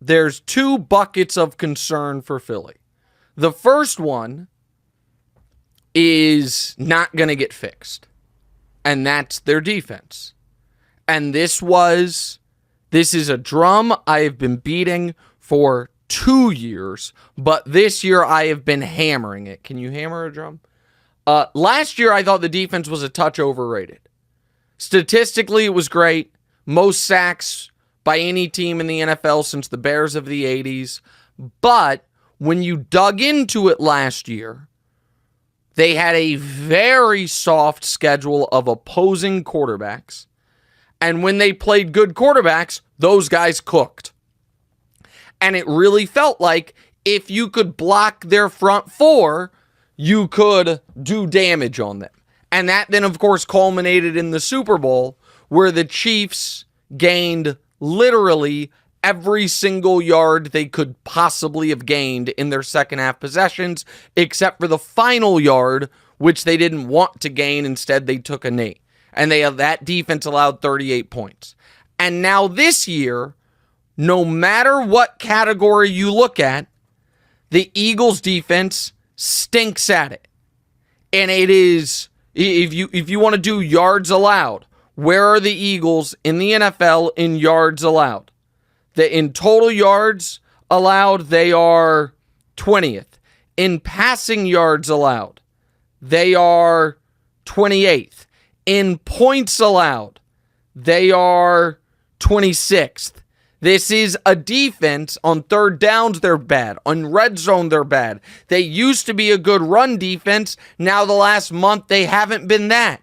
there's two buckets of concern for Philly. The first one is not going to get fixed, and that's their defense. And this is a drum I have been beating for 2 years, but this year I have been hammering it. Can you hammer a drum? Last year I thought the defense was a touch overrated. Statistically, it was great. Most sacks by any team in the NFL since the Bears of the 80s. But when you dug into it last year, they had a very soft schedule of opposing quarterbacks. And when they played good quarterbacks, those guys cooked. And it really felt like if you could block their front four, you could do damage on them. And that then, of course, culminated in the Super Bowl, where the Chiefs gained literally every single yard they could possibly have gained in their second half possessions, except for the final yard, which they didn't want to gain. Instead, they took a knee. And that defense allowed 38 points. And now this year, no matter what category you look at, the Eagles defense stinks at it. And it is, if you want to do yards allowed, where are the Eagles in the NFL in yards allowed? In total yards allowed, they are 20th. In passing yards allowed, they are 28th. In points allowed, they are 26th. This is a defense. On third downs, they're bad. On red zone, they're bad. They used to be a good run defense. Now the last month, they haven't been that.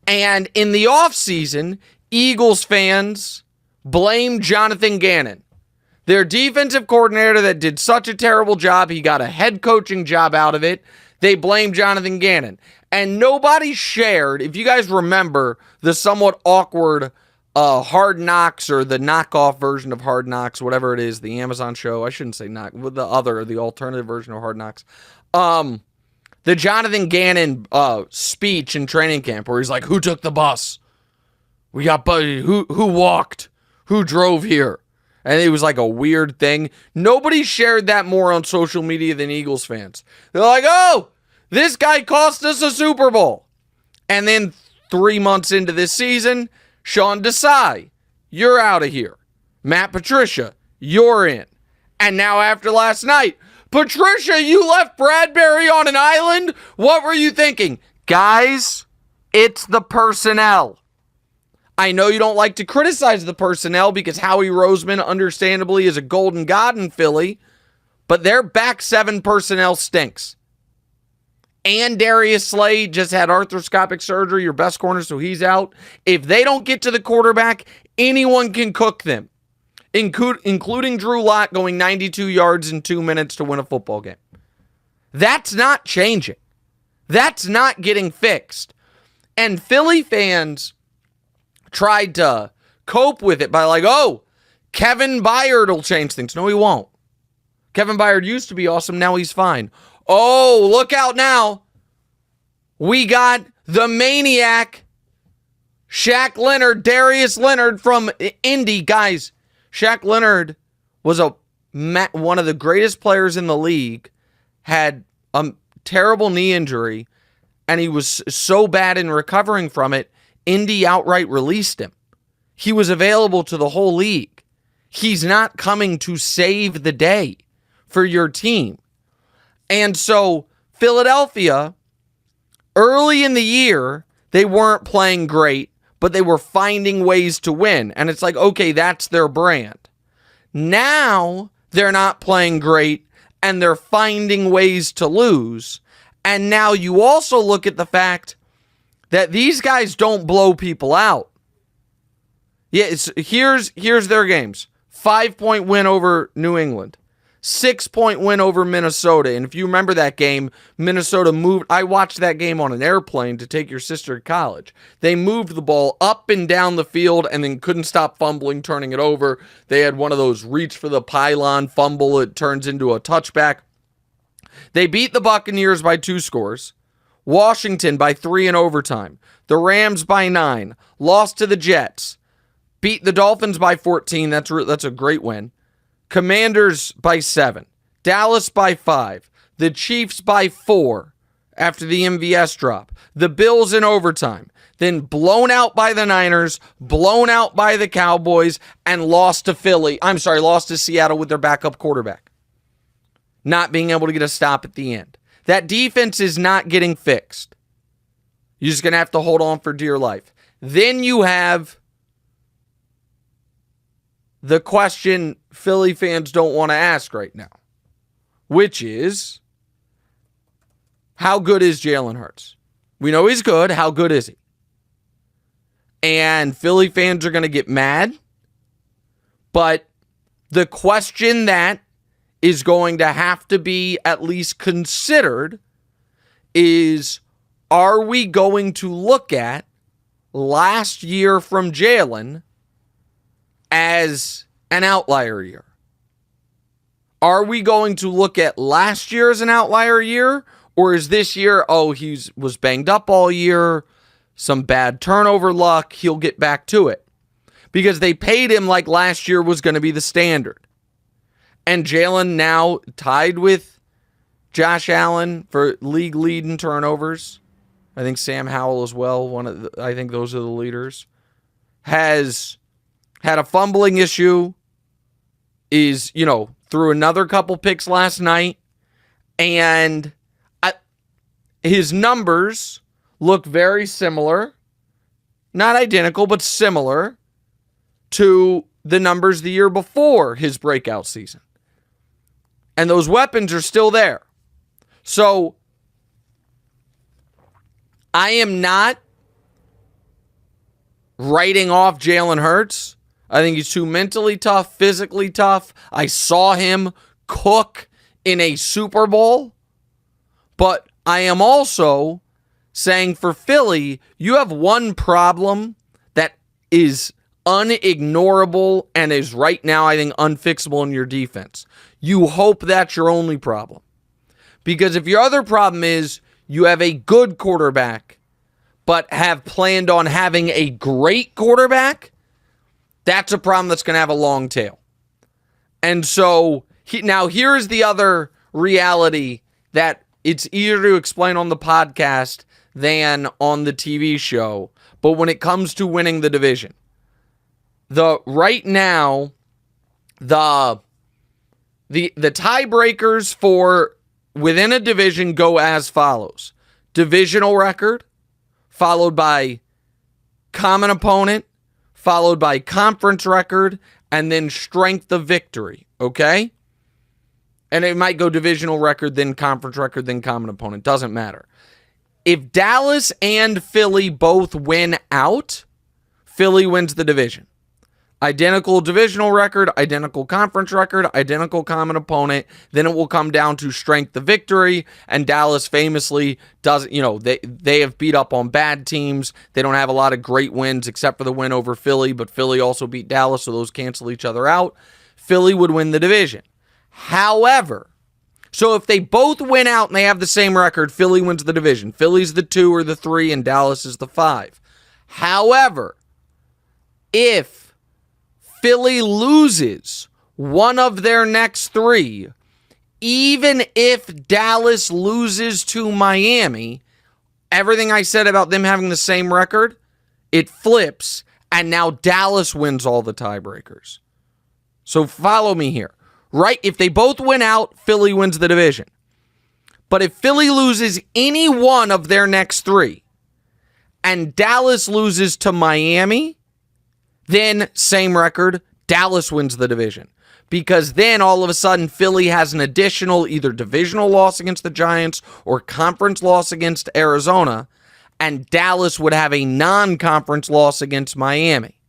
And in the offseason, Eagles fans blame Jonathan Gannon, their defensive coordinator that did such a terrible job. He got a head coaching job out of it. They blame Jonathan Gannon. And nobody shared, if you guys remember, the somewhat awkward Hard Knocks, or the knockoff version of Hard Knocks, whatever it is, the Amazon show. I shouldn't say knock, the alternative version of Hard Knocks. The Jonathan Gannon speech in training camp where he's like, who took the bus? We got Buddy. Who walked? Who drove here? And it was like a weird thing. Nobody shared that more on social media than Eagles fans. They're like, oh, this guy cost us a Super Bowl. And then 3 months into this season, Sean Desai, you're out of here. Matt Patricia, you're in. And now after last night, Patricia, you left Bradbury on an island? What were you thinking? Guys, it's the personnel. I know you don't like to criticize the personnel because Howie Roseman, understandably, is a golden god in Philly, but their back seven personnel stinks. And Darius Slay just had arthroscopic surgery, your best corner, so he's out. If they don't get to the quarterback, anyone can cook them, including Drew Lock going 92 yards in 2 minutes to win a football game. That's not changing. That's not getting fixed. And Philly fans tried to cope with it by like, oh, Kevin Byard will change things. No, he won't. Kevin Byard used to be awesome. Now he's fine. Oh, look out now. We got the maniac, Shaq Leonard, Darius Leonard from Indy. Guys, Shaq Leonard was one of the greatest players in the league, had a terrible knee injury, and he was so bad in recovering from it, Indy outright released him. He was available to the whole league. He's not coming to save the day for your team. And so Philadelphia, early in the year, they weren't playing great, but they were finding ways to win. And it's like, okay, that's their brand. Now they're not playing great and they're finding ways to lose. And now you also look at the fact that these guys don't blow people out. Yeah, here's their games. 5-point win over New England. 6-point win over Minnesota. And if you remember that game, Minnesota moved. I watched that game on an airplane to take your sister to college. They moved the ball up and down the field and then couldn't stop fumbling, turning it over. They had one of those reach for the pylon fumble. It turns into a touchback. They beat the Buccaneers by 2 scores. Washington by 3 in overtime. The Rams by 9. Lost to the Jets. Beat the Dolphins by 14. That's a great win. Commanders by 7. Dallas by 5. The Chiefs by 4 after the MVS drop. The Bills in overtime. Then blown out by the Niners, blown out by the Cowboys, and lost to Seattle with their backup quarterback. Not being able to get a stop at the end. That defense is not getting fixed. You're just going to have to hold on for dear life. Then you have the question Philly fans don't want to ask right now, which is, how good is Jalen Hurts? We know he's good. How good is he? And Philly fans are going to get mad. But the question that is going to have to be at least considered is, are we going to look at last year from Jalen as an outlier year? Are we going to look at last year as an outlier year? Or is this year, he was banged up all year, some bad turnover luck, he'll get back to it? Because they paid him like last year was going to be the standard. And Jalen now tied with Josh Allen for league lead in turnovers. I think Sam Howell as well, I think those are the leaders. Has had a fumbling issue, is, threw another couple picks last night, and his numbers look very similar, not identical, but similar to the numbers the year before his breakout season. And those weapons are still there. So I am not writing off Jalen Hurts. I think he's too mentally tough, physically tough. I saw him cook in a Super Bowl. But I am also saying for Philly, you have one problem that is unignorable and is right now, I think, unfixable in your defense. You hope that's your only problem. Because if your other problem is you have a good quarterback, but have planned on having a great quarterback, that's a problem that's going to have a long tail. And so, now here's the other reality that it's easier to explain on the podcast than on the TV show. But when it comes to winning the division, right now, the tiebreakers for within a division go as follows: divisional record, followed by common opponent, followed by conference record, and then strength of victory. Okay? And it might go divisional record, then conference record, then common opponent. Doesn't matter. If Dallas and Philly both win out, Philly wins the division. Identical divisional record, identical conference record, identical common opponent. Then it will come down to strength of victory. And Dallas famously doesn't, they have beat up on bad teams. They don't have a lot of great wins except for the win over Philly, but Philly also beat Dallas, so those cancel each other out. Philly would win the division. However, so if they both win out and they have the same record, Philly wins the division. Philly's the 2 or the 3, and Dallas is the 5. However, if Philly loses one of their next 3, even if Dallas loses to Miami, everything I said about them having the same record, it flips, and now Dallas wins all the tiebreakers. So follow me here. Right? If they both win out, Philly wins the division. But if Philly loses any one of their next 3 and Dallas loses to Miami, then same record, Dallas wins the division. Because then all of a sudden Philly has an additional either divisional loss against the Giants or conference loss against Arizona, and Dallas would have a non-conference loss against Miami.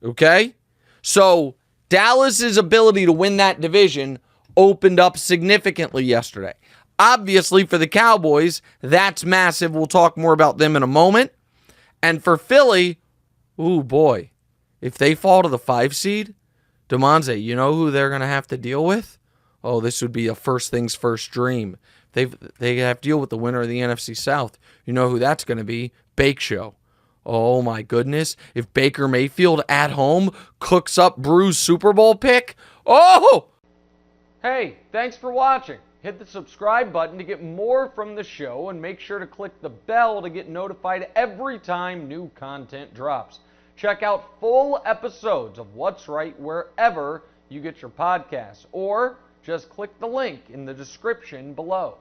Okay? So Dallas's ability to win that division opened up significantly yesterday. Obviously, for the Cowboys, that's massive. We'll talk more about them in a moment. And for Philly, ooh boy, if they fall to the 5 seed, DeMonze, you know who they're going to have to deal with? Oh, this would be a first things first dream. They have to deal with the winner of the NFC South. You know who that's going to be? Bake Show. Oh my goodness. If Baker Mayfield at home cooks up Brew's Super Bowl pick, Oh! Hey, thanks for watching. Hit the subscribe button to get more from the show, and make sure to click the bell to get notified every time new content drops. Check out full episodes of What's Right wherever you get your podcasts, or just click the link in the description below.